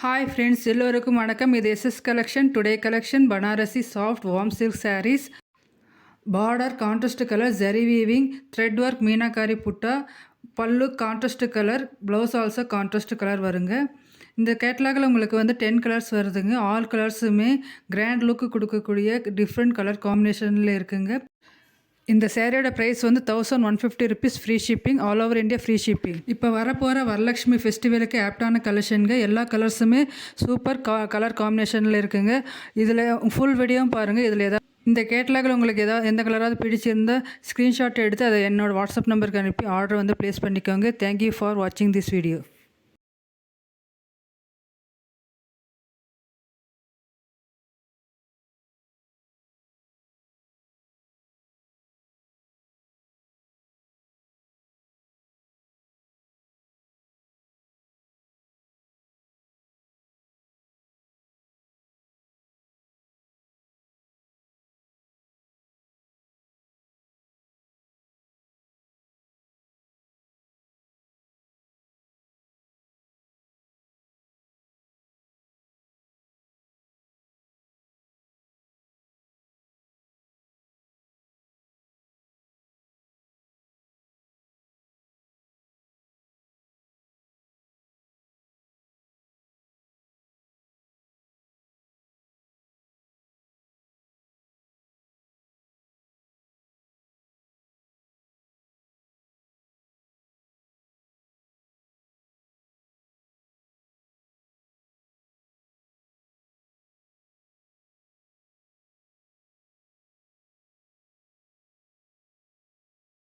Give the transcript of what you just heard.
Hi friends, எல்லோருக்கும் வணக்கம். இது SS collection. Today collection Banarasi soft warm silk sarees. Border contrast colour, zari weaving, thread work, meenakari butta, pallu contrast colour, blouse also contrast colour வருங்க. இந்த கேட்லாகில் உங்களுக்கு 10 colours வருதுங்க. All கலர்ஸுமே grand லுக்கு கொடுக்கக்கூடிய different colour காம்பினேஷனில் இருக்குங்க. இந்த சேரீயோட price 1150 rupees, free shipping, all over India free shipping. இப்போ வரப்போகிற வரலட்சுமி ஃபெஸ்டிவலுக்கு ஆப்டான கலெக்ஷனுங்க. எல்லா கலர்ஸுமே சூப்பர் கலர் காம்பினேஷனில் இருக்குங்க. இதில் ஃபுல் வீடியோவும் பாருங்கள். இதில் ஏதாவது இந்த கேட்லாகில் உங்களுக்கு எந்த கலராவது பிடிச்சிருந்தால் ஸ்க்ரீன்ஷாட் எடுத்து அதை என்னோடய வாட்ஸ்அப் நம்பருக்கு அனுப்பி ஆர்டர் ப்ளேஸ் பண்ணிக்கோங்க. தேங்க்யூ ஃபார் வாட்சிங் திஸ் வீடியோ.